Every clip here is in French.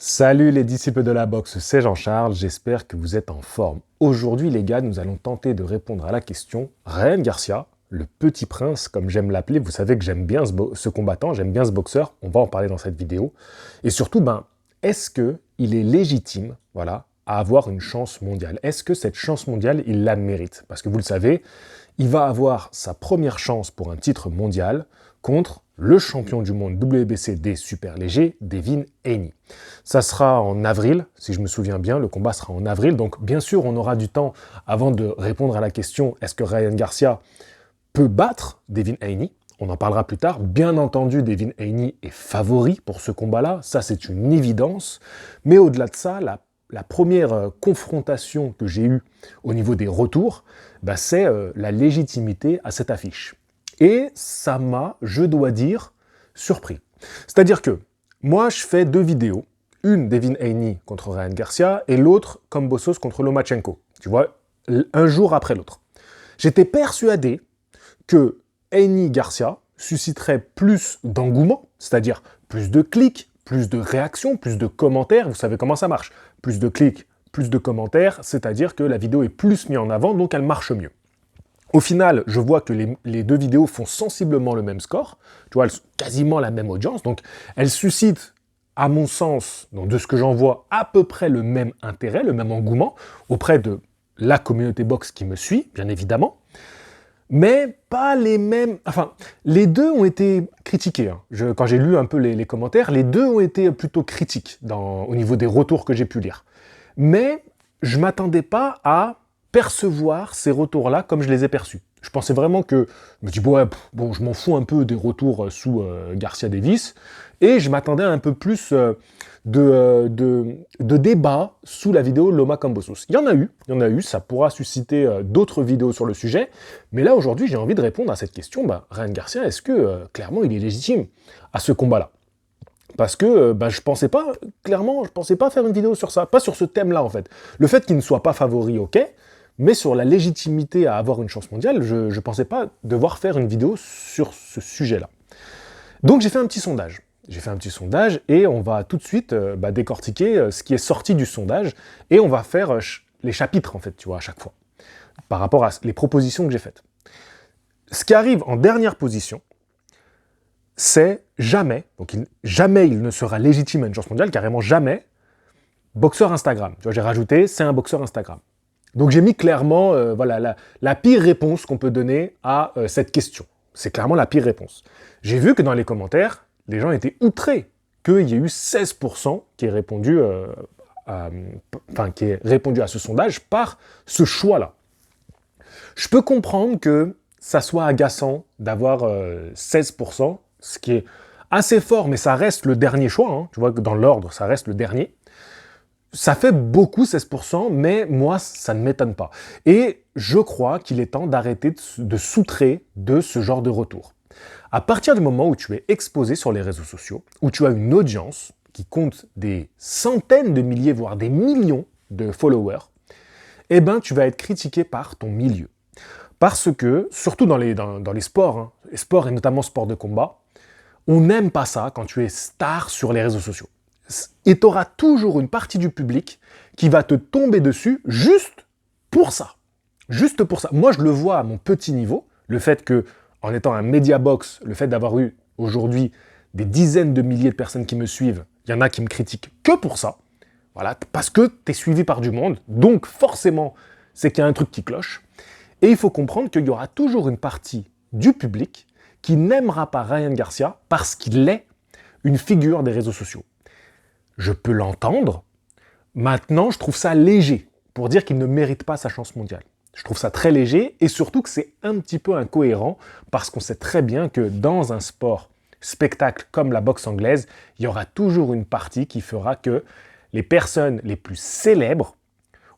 Salut les disciples de la boxe, c'est Jean-Charles, j'espère que vous êtes en forme. Aujourd'hui les gars, nous allons tenter de répondre à la question Ryan Garcia, le petit prince comme j'aime l'appeler, vous savez que j'aime bien ce combattant, j'aime bien ce boxeur, on va en parler dans cette vidéo. Et surtout, est-ce qu'il est légitime à avoir une chance mondiale? Est-ce que cette chance mondiale, il la mérite? Parce que vous le savez, il va avoir sa première chance pour un titre mondial contre le champion du monde WBC des super légers, Devin Haney. Ça sera en avril, si je me souviens bien, le combat sera en avril. Donc bien sûr, on aura du temps avant de répondre à la question est-ce que Ryan Garcia peut battre Devin Haney? On en parlera plus tard. Bien entendu, Devin Haney est favori pour ce combat-là, ça c'est une évidence. Mais au-delà de ça, la première confrontation que j'ai eue au niveau des retours, c'est la légitimité à cette affiche. Et ça m'a, je dois dire, surpris. C'est-à-dire que moi, je fais deux vidéos. Une, Devin Haney contre Ryan Garcia, et l'autre, Kambosos contre Lomachenko. Tu vois, un jour après l'autre. J'étais persuadé que Haney-Garcia susciterait plus d'engouement, c'est-à-dire plus de clics, plus de réactions, plus de commentaires. Vous savez comment ça marche. Plus de clics, plus de commentaires, c'est-à-dire que la vidéo est plus mise en avant, donc elle marche mieux. Au final, je vois que les deux vidéos font sensiblement le même score, tu vois, quasiment la même audience, donc elles suscitent, à mon sens, donc de ce que j'en vois, à peu près le même intérêt, le même engouement, auprès de la communauté boxe qui me suit, bien évidemment, mais pas les mêmes... Enfin, les deux ont été critiqués. Quand j'ai lu un peu les commentaires, les deux ont été plutôt critiques au niveau des retours que j'ai pu lire. Mais je ne m'attendais pas à percevoir ces retours-là comme je les ai perçus. Je pensais vraiment que... Je me dis, je m'en fous un peu des retours sous Garcia Davis, et je m'attendais à un peu plus de débat sous la vidéo Loma Kambosos. Il y en a eu, ça pourra susciter d'autres vidéos sur le sujet, mais là, aujourd'hui, j'ai envie de répondre à cette question, Ryan Garcia, est-ce que, clairement, il est légitime à ce combat-là? Parce que je pensais pas faire une vidéo sur ça, pas sur ce thème-là, en fait. Le fait qu'il ne soit pas favori, ok, mais sur la légitimité à avoir une chance mondiale, je ne pensais pas devoir faire une vidéo sur ce sujet-là. Donc j'ai fait un petit sondage. Et on va tout de suite décortiquer ce qui est sorti du sondage et on va faire les chapitres, en fait, tu vois, à chaque fois, par rapport à les propositions que j'ai faites. Ce qui arrive en dernière position, c'est jamais il ne sera légitime à une chance mondiale, carrément jamais, boxeur Instagram. Tu vois, j'ai rajouté, c'est un boxeur Instagram. Donc j'ai mis clairement la pire réponse qu'on peut donner à cette question. C'est clairement la pire réponse. J'ai vu que dans les commentaires, les gens étaient outrés qu'il y ait eu 16% qui ait répondu à ce sondage par ce choix-là. Je peux comprendre que ça soit agaçant d'avoir 16%, ce qui est assez fort, mais ça reste le dernier choix. Tu vois que dans l'ordre, ça reste le dernier. Ça fait beaucoup, 16%, mais moi, ça ne m'étonne pas. Et je crois qu'il est temps d'arrêter de s'outrer de ce genre de retour. À partir du moment où tu es exposé sur les réseaux sociaux, où tu as une audience qui compte des centaines de milliers, voire des millions de followers, tu vas être critiqué par ton milieu. Parce que, surtout dans les sports, les sports et notamment sport de combat, on n'aime pas ça quand tu es star sur les réseaux sociaux. Et tu auras toujours une partie du public qui va te tomber dessus juste pour ça. Juste pour ça. Moi, je le vois à mon petit niveau, le fait que, en étant un média box, le fait d'avoir eu aujourd'hui des dizaines de milliers de personnes qui me suivent, il y en a qui me critiquent que pour ça. Voilà, parce que tu es suivi par du monde, donc forcément, c'est qu'il y a un truc qui cloche. Et il faut comprendre qu'il y aura toujours une partie du public qui n'aimera pas Ryan Garcia parce qu'il est une figure des réseaux sociaux. Je peux l'entendre. Maintenant, je trouve ça léger pour dire qu'il ne mérite pas sa chance mondiale. Je trouve ça très léger et surtout que c'est un petit peu incohérent parce qu'on sait très bien que dans un sport spectacle comme la boxe anglaise, il y aura toujours une partie qui fera que les personnes les plus célèbres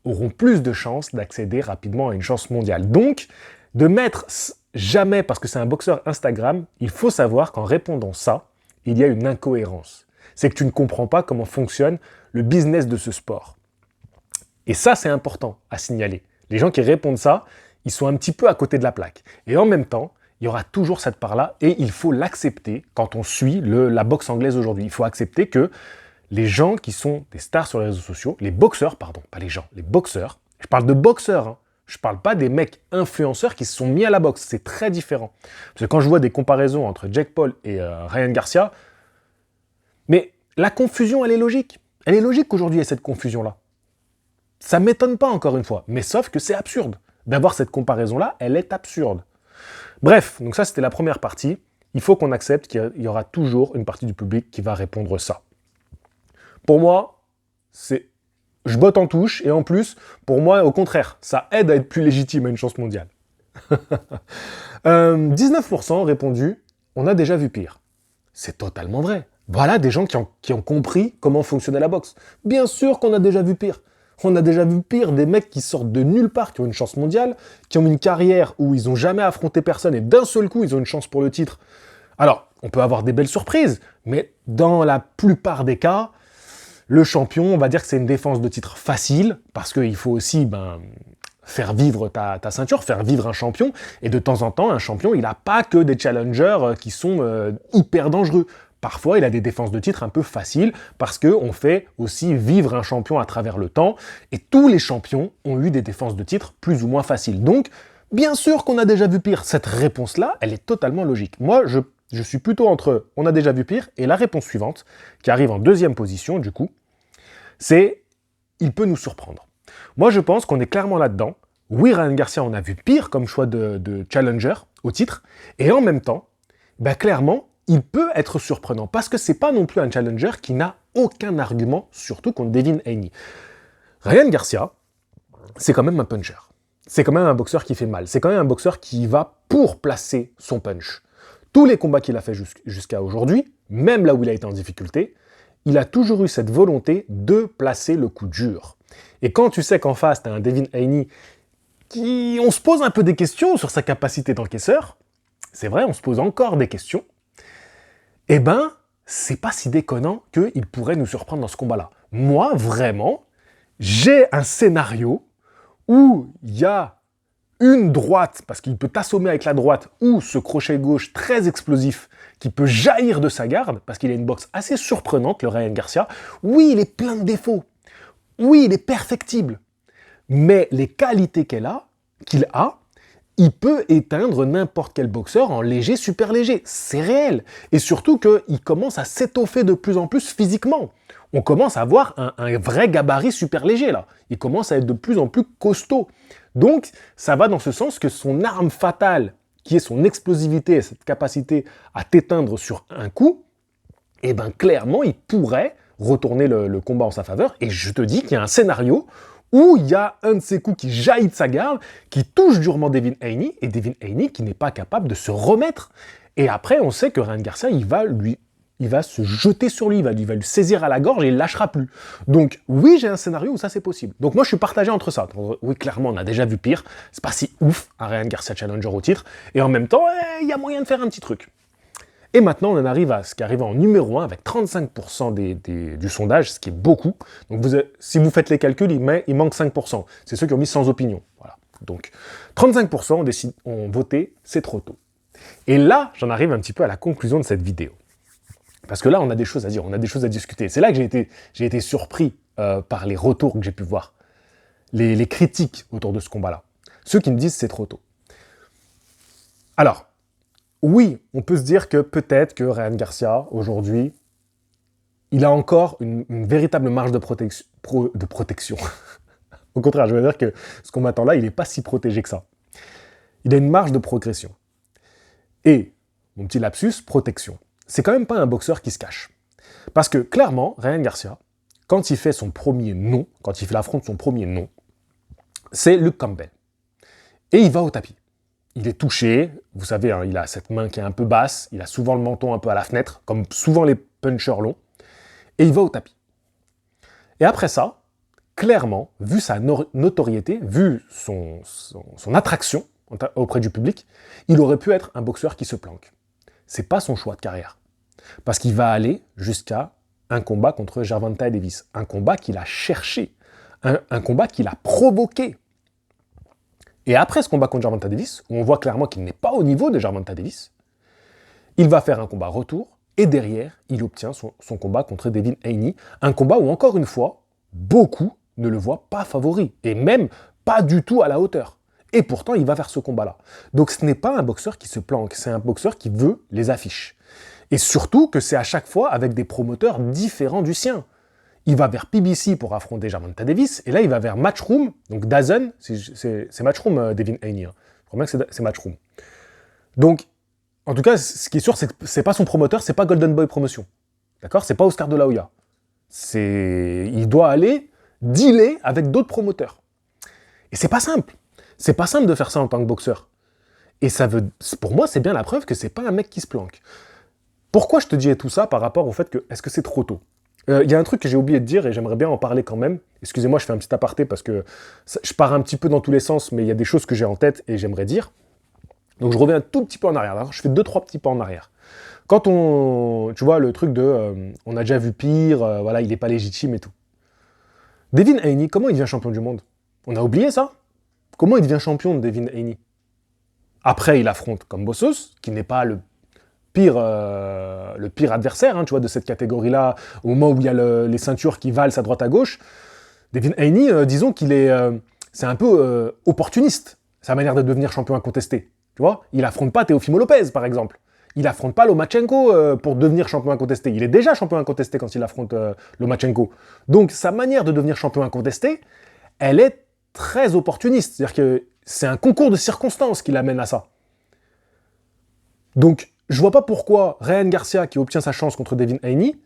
auront plus de chances d'accéder rapidement à une chance mondiale. Donc, de mettre jamais parce que c'est un boxeur Instagram, il faut savoir qu'en répondant ça, il y a une incohérence. C'est que tu ne comprends pas comment fonctionne le business de ce sport. Et ça, c'est important à signaler. Les gens qui répondent ça, ils sont un petit peu à côté de la plaque. Et en même temps, il y aura toujours cette part-là et il faut l'accepter quand on suit la boxe anglaise aujourd'hui. Il faut accepter que les gens qui sont des stars sur les réseaux sociaux, les boxeurs, pardon, pas les gens, les boxeurs, je parle de boxeurs, hein. Je parle pas des mecs influenceurs qui se sont mis à la boxe, c'est très différent. Parce que quand je vois des comparaisons entre Jake Paul et Ryan Garcia, mais la confusion, elle est logique. Elle est logique qu'aujourd'hui il y ait cette confusion-là. Ça m'étonne pas encore une fois, mais sauf que c'est absurde. D'avoir cette comparaison-là, elle est absurde. Bref, donc ça c'était la première partie. Il faut qu'on accepte qu'il y aura toujours une partie du public qui va répondre ça. Pour moi, je botte en touche, et en plus, pour moi, au contraire, ça aide à être plus légitime à une chance mondiale. 19% ont répondu « On a déjà vu pire ». C'est totalement vrai. Voilà des gens qui ont compris comment fonctionnait la boxe. Bien sûr qu'on a déjà vu pire. On a déjà vu pire des mecs qui sortent de nulle part, qui ont une chance mondiale, qui ont une carrière où ils n'ont jamais affronté personne, et d'un seul coup, ils ont une chance pour le titre. Alors, on peut avoir des belles surprises, mais dans la plupart des cas, le champion, on va dire que c'est une défense de titre facile, parce qu'il faut aussi faire vivre ta ceinture, faire vivre un champion, et de temps en temps, un champion, il n'a pas que des challengers qui sont hyper dangereux. Parfois, il a des défenses de titre un peu faciles, parce qu'on fait aussi vivre un champion à travers le temps, et tous les champions ont eu des défenses de titre plus ou moins faciles. Donc, bien sûr qu'on a déjà vu pire. Cette réponse-là, elle est totalement logique. Moi, je suis plutôt entre « on a déjà vu pire » et la réponse suivante, qui arrive en deuxième position, du coup, c'est « il peut nous surprendre ». Moi, je pense qu'on est clairement là-dedans. Oui, Ryan Garcia, on a vu pire comme choix de challenger au titre, et en même temps, clairement, il peut être surprenant, parce que c'est pas non plus un challenger qui n'a aucun argument, surtout contre Devin Haney. Ryan Garcia, c'est quand même un puncher. C'est quand même un boxeur qui fait mal. C'est quand même un boxeur qui va pour placer son punch. Tous les combats qu'il a fait jusqu'à aujourd'hui, même là où il a été en difficulté, il a toujours eu cette volonté de placer le coup dur. Et quand tu sais qu'en face, tu as un Devin Haney on se pose un peu des questions sur sa capacité d'encaisseur, c'est vrai, on se pose encore des questions, c'est pas si déconnant qu'il pourrait nous surprendre dans ce combat-là. Moi, vraiment, j'ai un scénario où il y a une droite, parce qu'il peut t'assommer avec la droite, ou ce crochet gauche très explosif qui peut jaillir de sa garde, parce qu'il a une boxe assez surprenante, le Ryan Garcia. Oui, il est plein de défauts. Oui, il est perfectible. Mais les qualités qu'il a, il peut éteindre n'importe quel boxeur en léger, super léger. C'est réel. Et surtout qu'il commence à s'étoffer de plus en plus physiquement. On commence à avoir un vrai gabarit super léger, là. Il commence à être de plus en plus costaud. Donc, ça va dans ce sens que son arme fatale, qui est son explosivité et cette capacité à t'éteindre sur un coup, clairement, il pourrait retourner le combat en sa faveur. Et je te dis qu'il y a un scénario où il y a un de ses coups qui jaillit de sa garde, qui touche durement Devin Haney, et Devin Haney qui n'est pas capable de se remettre. Et après, on sait que Ryan Garcia, il va se jeter sur lui, il va lui saisir à la gorge et il ne lâchera plus. Donc oui, j'ai un scénario où ça c'est possible. Donc moi je suis partagé entre ça. Oui, clairement, on a déjà vu pire. C'est pas si ouf, un Ryan Garcia challenger au titre. Et en même temps, il y a moyen de faire un petit truc. Et maintenant, on en arrive à ce qui arrive en numéro 1 avec 35% du sondage, ce qui est beaucoup. Donc si vous faites les calculs, il manque 5%. C'est ceux qui ont mis sans opinion. Voilà. Donc 35% ont voté, c'est trop tôt. Et là, j'en arrive un petit peu à la conclusion de cette vidéo. Parce que là, on a des choses à dire, on a des choses à discuter. C'est là que j'ai été surpris par les retours que j'ai pu voir. Les critiques autour de ce combat-là. Ceux qui me disent c'est trop tôt. Alors, oui, on peut se dire que peut-être que Ryan Garcia, aujourd'hui, il a encore une véritable marge de protection. Au contraire, je veux dire que ce combattant-là, il n'est pas si protégé que ça. Il a une marge de progression. Et, mon petit lapsus, protection. C'est quand même pas un boxeur qui se cache. Parce que, clairement, Ryan Garcia, quand il fait son premier nom, quand il affronte son premier nom, c'est Luke Campbell. Et il va au tapis. Il est touché, vous savez, hein, il a cette main qui est un peu basse, il a souvent le menton un peu à la fenêtre, comme souvent les punchers longs, et il va au tapis. Et après ça, clairement, vu sa notoriété, vu son attraction auprès du public, il aurait pu être un boxeur qui se planque. C'est pas son choix de carrière. Parce qu'il va aller jusqu'à un combat contre Gervonta Davis, un combat qu'il a cherché, un combat qu'il a provoqué. Et après ce combat contre Gervonta Davis, où on voit clairement qu'il n'est pas au niveau de Gervonta Davis, il va faire un combat retour, Et derrière, il obtient son combat contre Devin Haney. Un combat où, encore une fois, beaucoup ne le voient pas favori. Et même pas du tout à la hauteur. Et pourtant, il va vers ce combat-là. Donc ce n'est pas un boxeur qui se planque, c'est un boxeur qui veut les affiches. Et surtout que c'est à chaque fois avec des promoteurs différents du sien. Il va vers PBC pour affronter Gervonta Davis, et là il va vers Matchroom, donc DAZN, c'est Matchroom Devin Haney, hein. Je crois bien que c'est Matchroom. Donc, en tout cas, ce qui est sûr, c'est que c'est pas son promoteur, c'est pas Golden Boy Promotion. D'accord? C'est pas Oscar de la Hoya. Il doit aller dealer avec d'autres promoteurs. Et c'est pas simple. C'est pas simple de faire ça en tant que boxeur. Et pour moi, c'est bien la preuve que c'est pas un mec qui se planque. Pourquoi je te dis tout ça par rapport au fait que, est-ce que c'est trop tôt? Il y a un truc que j'ai oublié de dire et j'aimerais bien en parler quand même. Excusez-moi, je fais un petit aparté parce que je pars un petit peu dans tous les sens, mais il y a des choses que j'ai en tête et j'aimerais dire. Donc je reviens un tout petit peu en arrière. Alors, je fais 2-3 petits pas en arrière. Quand tu vois, le truc de on a déjà vu pire, voilà, il n'est pas légitime et tout. Devin Haney, comment il devient champion du monde? On a oublié ça? Comment il devient champion de Devin Haney? Après, il affronte Kambosos, qui n'est pas le pire adversaire, hein, tu vois, de cette catégorie-là, au moment où il y a les ceintures qui valent à droite à gauche. Devin Haney, disons qu'il c'est un peu opportuniste, sa manière de devenir champion incontesté. Tu vois, il affronte pas Teofimo Lopez, par exemple. Il affronte pas Lomachenko pour devenir champion incontesté. Il est déjà champion incontesté quand il affronte Lomachenko. Donc sa manière de devenir champion incontesté, elle est très opportuniste. C'est-à-dire que c'est un concours de circonstances qui l'amène à ça. Donc, je vois pas pourquoi Ryan Garcia, qui obtient sa chance contre Devin Haney,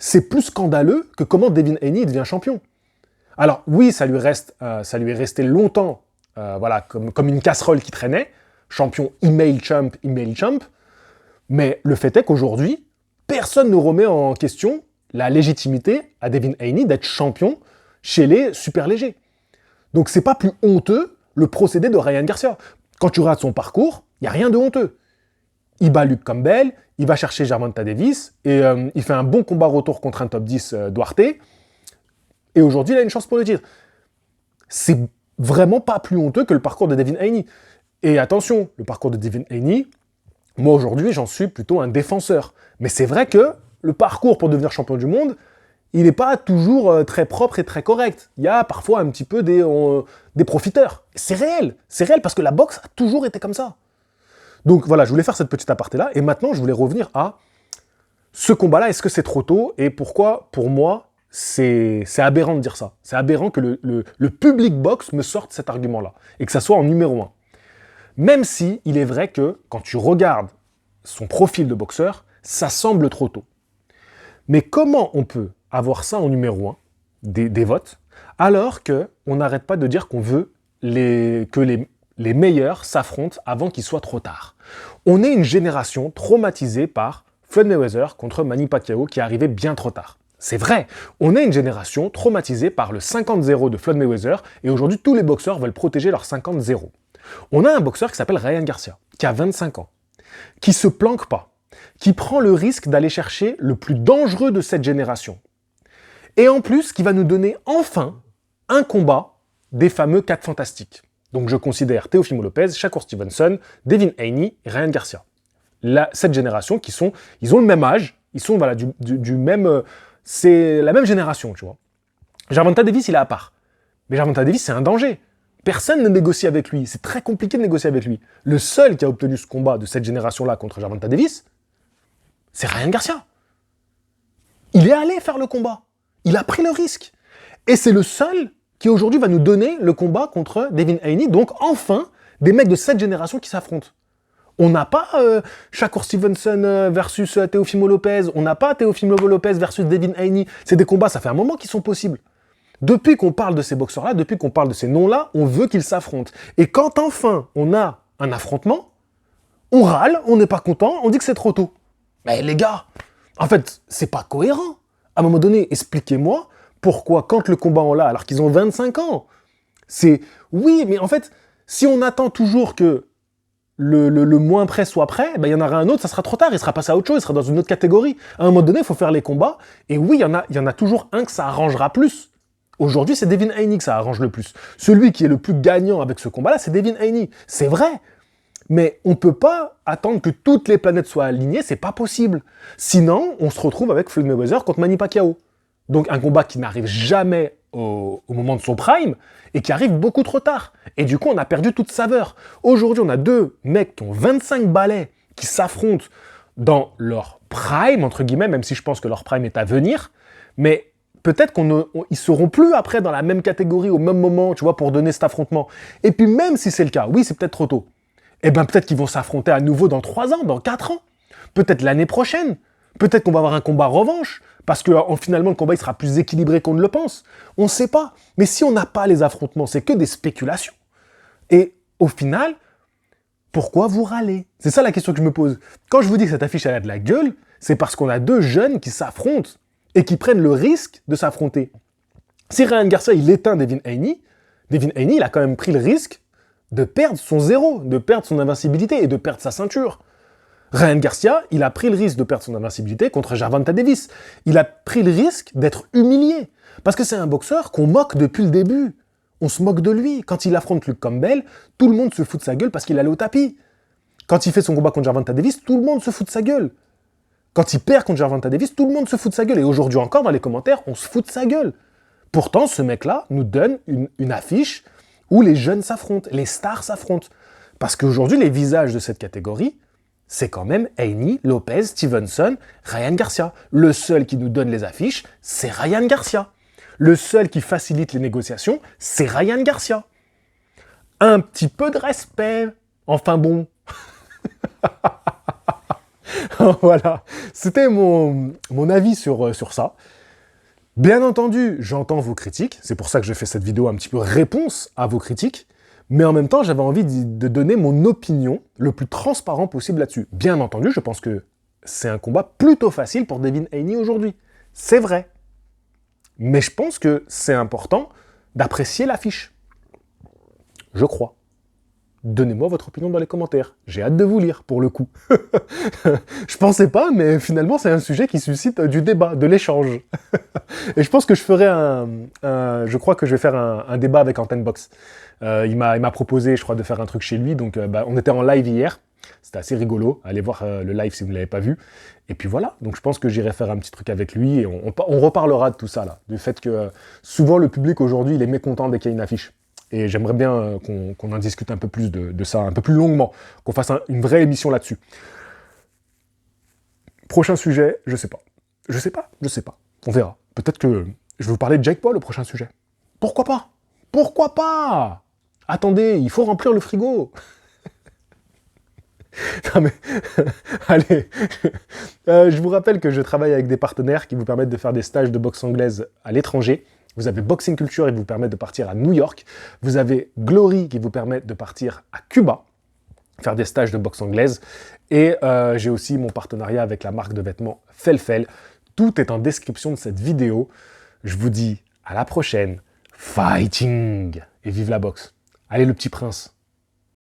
c'est plus scandaleux que comment Devin Haney devient champion. Alors oui, ça lui est resté longtemps, voilà, comme une casserole qui traînait, champion email champ, mais le fait est qu'aujourd'hui, personne ne remet en question la légitimité à Devin Haney d'être champion chez les super légers. Donc c'est pas plus honteux le procédé de Ryan Garcia. Quand tu regardes son parcours, il n'y a rien de honteux. Il bat Luke Campbell, il va chercher Gervonta Davis, et il fait un bon combat retour contre un top 10 Duarte, et aujourd'hui il a une chance pour le titre. C'est vraiment pas plus honteux que le parcours de Devin Haney. Et attention, le parcours de Devin Haney, moi aujourd'hui j'en suis plutôt un défenseur. Mais c'est vrai que le parcours pour devenir champion du monde, il n'est pas toujours très propre et très correct. Il y a parfois un petit peu des profiteurs. C'est réel parce que la boxe a toujours été comme ça. Donc voilà, je voulais faire cette petite aparté-là, et maintenant je voulais revenir à ce combat-là, est-ce que c'est trop tôt, et pourquoi, pour moi, c'est aberrant de dire ça. C'est aberrant que le public box me sorte cet argument-là, et que ça soit en numéro 1. Même si il est vrai que, quand tu regardes son profil de boxeur, ça semble trop tôt. Mais comment on peut avoir ça en numéro 1, des votes, alors qu'on n'arrête pas de dire qu'on veut que les meilleurs s'affrontent avant qu'il soit trop tard? On est une génération traumatisée par Floyd Mayweather contre Manny Pacquiao qui est arrivé bien trop tard. C'est vrai, on est une génération traumatisée par le 50-0 de Floyd Mayweather, et aujourd'hui tous les boxeurs veulent protéger leur 50-0. On a un boxeur qui s'appelle Ryan Garcia, qui a 25 ans, qui se planque pas, qui prend le risque d'aller chercher le plus dangereux de cette génération. Et en plus, qui va nous donner enfin un combat des fameux 4 fantastiques. Donc je considère Teofimo Lopez, Shakur Stevenson, Devin Haney et Ryan Garcia. Cette génération ils ont le même âge, ils sont voilà, du même... c'est la même génération, tu vois. Gervonta Davis, il est à part. Mais Gervonta Davis, c'est un danger. Personne ne négocie avec lui. C'est très compliqué de négocier avec lui. Le seul qui a obtenu ce combat de cette génération-là contre Gervonta Davis, c'est Ryan Garcia. Il est allé faire le combat. Il a pris le risque. Et c'est le seul qui aujourd'hui va nous donner le combat contre Devin Haney. Donc enfin, des mecs de cette génération qui s'affrontent. On n'a pas Shakur Stevenson versus Teofimo Lopez. On n'a pas Teofimo Lopez versus Devin Haney. C'est des combats, ça fait un moment qu'ils sont possibles. Depuis qu'on parle de ces boxeurs-là, depuis qu'on parle de ces noms-là, on veut qu'ils s'affrontent. Et quand enfin on a un affrontement, on râle, on n'est pas content, on dit que c'est trop tôt. Mais les gars, en fait, c'est pas cohérent. À un moment donné, expliquez-moi pourquoi, quand le combat en l'a, alors qu'ils ont 25 ans, c'est... Oui, mais en fait, si on attend toujours que le moins près soit prêt, ben, il y en aura un autre, ça sera trop tard, il sera passé à autre chose, il sera dans une autre catégorie. À un moment donné, il faut faire les combats, et oui, il y en a toujours un que ça arrangera plus. Aujourd'hui, c'est Devin Haney que ça arrange le plus. Celui qui est le plus gagnant avec ce combat-là, c'est Devin Haney. C'est vrai. Mais on ne peut pas attendre que toutes les planètes soient alignées, c'est pas possible. Sinon, on se retrouve avec Floyd Mayweather contre Manny Pacquiao. Donc un combat qui n'arrive jamais au moment de son prime et qui arrive beaucoup trop tard. Et du coup, on a perdu toute saveur. Aujourd'hui, on a deux mecs qui ont 25 balais qui s'affrontent dans leur prime, entre guillemets, même si je pense que leur prime est à venir. Mais peut-être qu'ils seront plus après dans la même catégorie au même moment, tu vois, pour donner cet affrontement. Et puis même si c'est le cas, oui, c'est peut-être trop tôt. Eh bien peut-être qu'ils vont s'affronter à nouveau dans 3 ans, dans 4 ans. Peut-être l'année prochaine. Peut-être qu'on va avoir un combat revanche. Parce que finalement, le combat il sera plus équilibré qu'on ne le pense. On ne sait pas. Mais si on n'a pas les affrontements, c'est que des spéculations. Et au final, pourquoi vous râlez? C'est ça la question que je me pose. Quand je vous dis que cette affiche elle a de la gueule, c'est parce qu'on a deux jeunes qui s'affrontent et qui prennent le risque de s'affronter. Si Ryan Garcia il éteint Devin Haney il a quand même pris le risque de perdre son zéro, de perdre son invincibilité et de perdre sa ceinture. Ryan Garcia, il a pris le risque de perdre son invincibilité contre Gervonta Davis. Il a pris le risque d'être humilié. Parce que c'est un boxeur qu'on moque depuis le début. On se moque de lui. Quand il affronte Luke Campbell, tout le monde se fout de sa gueule parce qu'il allait au tapis. Quand il fait son combat contre Gervonta Davis, tout le monde se fout de sa gueule. Quand il perd contre Gervonta Davis, tout le monde se fout de sa gueule. Et aujourd'hui encore, dans les commentaires, on se fout de sa gueule. Pourtant, ce mec-là nous donne une affiche où les jeunes s'affrontent, les stars s'affrontent. Parce qu'aujourd'hui, les visages de cette catégorie, c'est quand même Haney, Lopez, Stevenson, Ryan Garcia. Le seul qui nous donne les affiches, c'est Ryan Garcia. Le seul qui facilite les négociations, c'est Ryan Garcia. Un petit peu de respect. Enfin bon. Voilà. C'était mon avis sur ça. Bien entendu, j'entends vos critiques. C'est pour ça que je fais cette vidéo un petit peu réponse à vos critiques. Mais en même temps, j'avais envie de donner mon opinion le plus transparent possible là-dessus. Bien entendu, je pense que c'est un combat plutôt facile pour Devin Haney aujourd'hui. C'est vrai. Mais je pense que c'est important d'apprécier l'affiche. Je crois. Donnez-moi votre opinion dans les commentaires. J'ai hâte de vous lire, pour le coup. Je pensais pas, mais finalement, c'est un sujet qui suscite du débat, de l'échange. Et je pense que je crois que je vais faire un débat avec Antennebox. Il m'a proposé, je crois, de faire un truc chez lui. Donc, on était en live hier. C'était assez rigolo. Allez voir le live si vous ne l'avez pas vu. Et puis voilà. Donc, je pense que j'irai faire un petit truc avec lui. Et on reparlera de tout ça, là. Du fait que souvent, le public, aujourd'hui, il est mécontent dès qu'il y a une affiche. Et j'aimerais bien qu'on en discute un peu plus de ça, un peu plus longuement. Qu'on fasse une vraie émission là-dessus. Prochain sujet, je sais pas. Je sais pas. On verra. Peut-être que je vais vous parler de Jake Paul au prochain sujet. Pourquoi pas? Pourquoi pas? Attendez, il faut remplir le frigo. Non mais, allez. Je vous rappelle que je travaille avec des partenaires qui vous permettent de faire des stages de boxe anglaise à l'étranger. Vous avez Boxing Culture qui vous permet de partir à New York. Vous avez Glory qui vous permet de partir à Cuba, faire des stages de boxe anglaise. Et j'ai aussi mon partenariat avec la marque de vêtements Felfel. Tout est en description de cette vidéo. Je vous dis à la prochaine. Fighting! Et vive la boxe. Allez le petit prince.